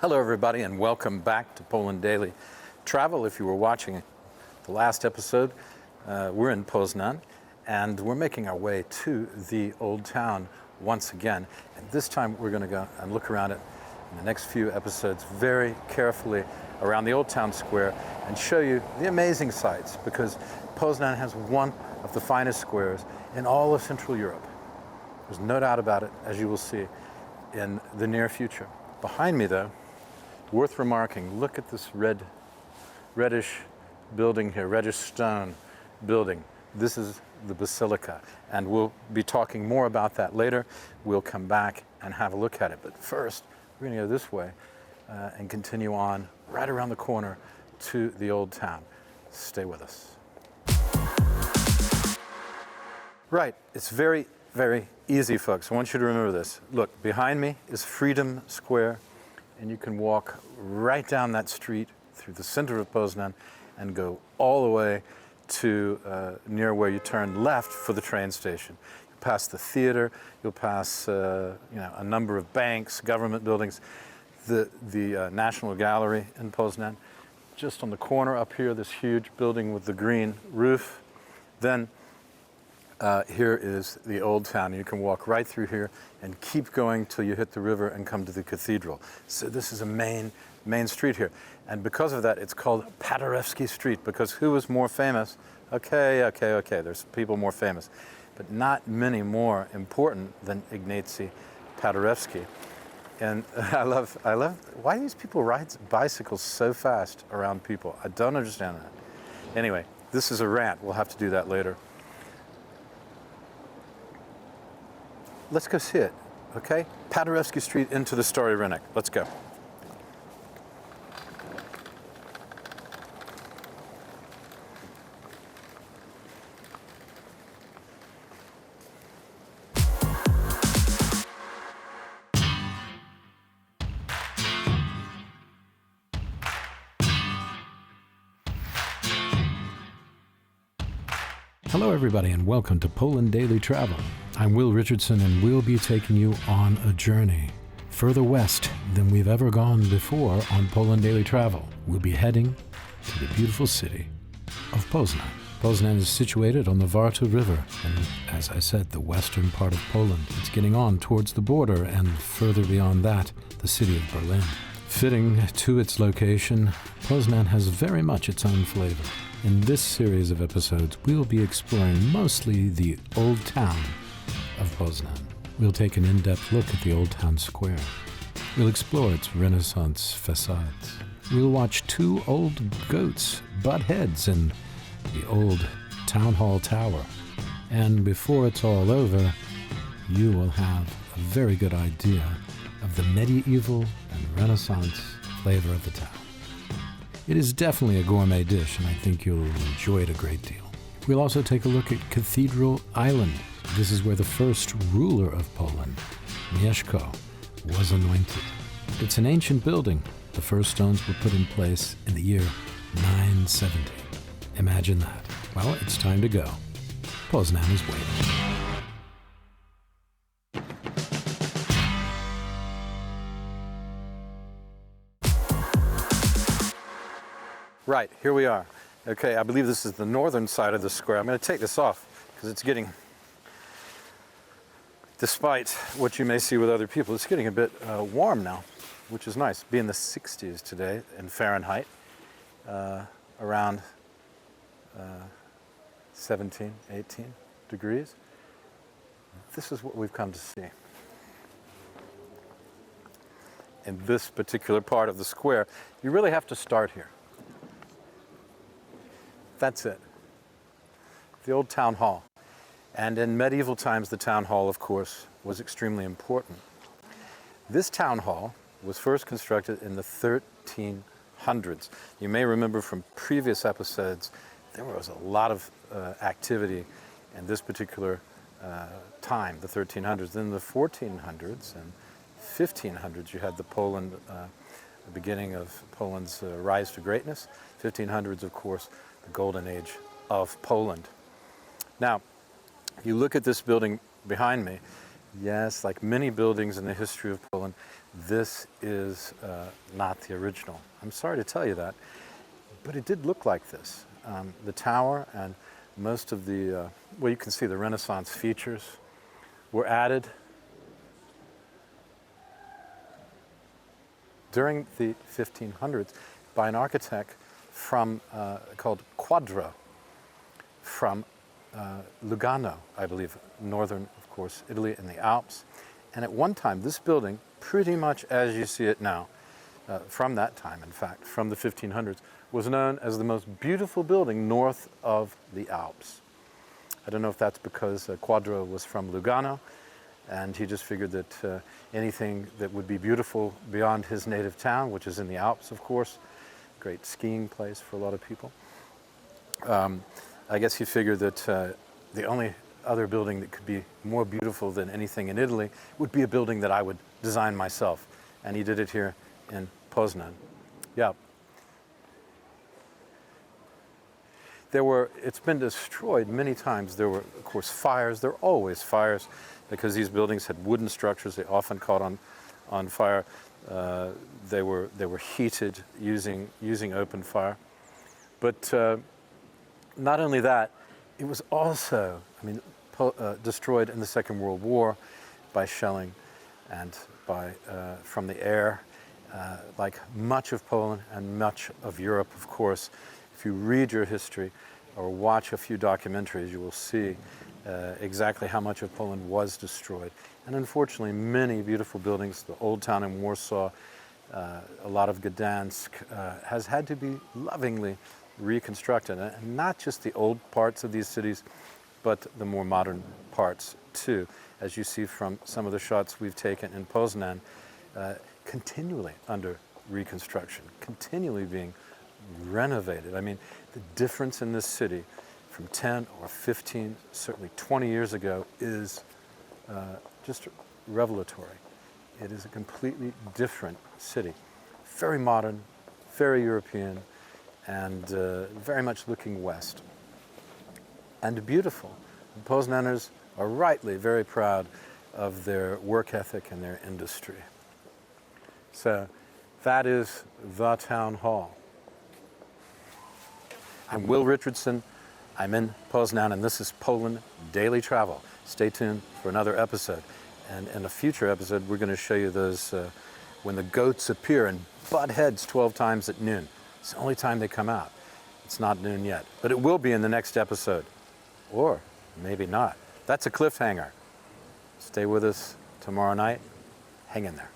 Hello everybody and welcome back to Poland Daily Travel. If you were watching the last episode, we're in Poznan and we're making our way to the old town once again. And this time we're going to go and look around it in the next few episodes very carefully around the old town square and show you the amazing sights, because Poznan has one of the finest squares in all of Central Europe. There's no doubt about it, as you will see in the near future. Behind me though, worth remarking, look at this reddish building here, reddish stone building. This is the Basilica, and we'll be talking more about that later. We'll come back and have a look at it. But first, we're going to go this way and continue on right around the corner to the old town. Stay with us. Right, it's very, very easy, folks. I want you to remember this. Look, behind me is Freedom Square, and you can walk right down that street through the center of Poznan and go all the way to near where you turn left for the train station. You'll pass the theater, you'll pass a number of banks, government buildings, the National Gallery in Poznan. Just on the corner up here, this huge building with the green roof. Then here is the old town. You can walk right through here and keep going till you hit the river and come to the cathedral. So this is a main street here. And because of that, it's called Paderewski Street, because who was more famous? Okay, there's people more famous, but not many more important than Ignacy Paderewski. And I love, why do these people ride bicycles so fast around people? I don't understand that. Anyway, this is a rant. We'll have to do that later. Let's go see it, okay? Paderewski Street into the Stary Rynek. Let's go. Hello everybody and welcome to Poland Daily Travel. I'm Will Richardson and we'll be taking you on a journey further west than we've ever gone before on Poland Daily Travel. We'll be heading to the beautiful city of Poznan. Poznan is situated on the Warta River and, as I said, the western part of Poland. It's getting on towards the border and further beyond that, the city of Berlin. Fitting to its location, Poznan has very much its own flavor. In this series of episodes, we'll be exploring mostly the old town of Poznan. We'll take an in-depth look at the old town square. We'll explore its Renaissance facades. We'll watch two old goats butt heads in the old town hall tower. And before it's all over, you will have a very good idea of the medieval and Renaissance flavor of the town. It is definitely a gourmet dish, and I think you'll enjoy it a great deal. We'll also take a look at Cathedral Island. This is where the first ruler of Poland, Mieszko, was anointed. It's an ancient building. The first stones were put in place in the year 970. Imagine that. Well, it's time to go. Poznan is waiting. Right, here we are. Okay, I believe this is the northern side of the square. I'm going to take this off because it's getting, despite what you may see with other people, it's getting a bit warm now, which is nice. Be in the 60s today in Fahrenheit, around 17, 18 degrees. This is what we've come to see. In this particular part of the square, you really have to start here. That's it. The old town hall. And in medieval times, the town hall, of course, was extremely important. This town hall was first constructed in the 1300s. You may remember from previous episodes, there was a lot of activity in this particular time, the 1300s. Then the 1400s and 1500s, you had the beginning of Poland's rise to greatness. 1500s, of course, the golden age of Poland. Now, you look at this building behind me, Yes, like many buildings in the history of Poland, this is not the original. I'm sorry to tell you that, but it did look like this. The tower and most of the, well, you can see the Renaissance features were added during the 1500s by an architect from called Quadro from Lugano, I believe, northern, of course, Italy in the Alps. And at one time, this building, pretty much as you see it now, from that time, in fact, from the 1500s, was known as the most beautiful building north of the Alps. I don't know if that's because Quadro was from Lugano, and he just figured that anything that would be beautiful beyond his native town, which is in the Alps, of course, great skiing place for a lot of people. I guess he figured that the only other building that could be more beautiful than anything in Italy would be a building that I would design myself. And he did it here in Poznan. Yeah. It's been destroyed many times. There were, of course, fires. There are always fires because these buildings had wooden structures. They often caught on fire. They were heated using open fire. But not only that, it was also, destroyed in the Second World War by shelling and from the air, like much of Poland and much of Europe, of course. If you read your history or watch a few documentaries, you will see exactly how much of Poland was destroyed. And unfortunately, many beautiful buildings, the old town in Warsaw, a lot of Gdansk, has had to be lovingly reconstructed. And not just the old parts of these cities, but the more modern parts too. As you see from some of the shots we've taken in Poznan, continually under reconstruction, continually being renovated. I mean, the difference in this city from 10 or 15, certainly 20 years ago is just revelatory. It is a completely different city. Very modern, very European, and very much looking west. And beautiful. The Poznaners are rightly very proud of their work ethic and their industry. So that is the town hall. I'm Will Richardson. I'm in Poznan, and this is Poland Daily Travel. Stay tuned for another episode. And in a future episode, we're going to show you those when the goats appear and butt heads 12 times at noon. It's the only time they come out. It's not noon yet, but it will be in the next episode. Or maybe not. That's a cliffhanger. Stay with us tomorrow night. Hang in there.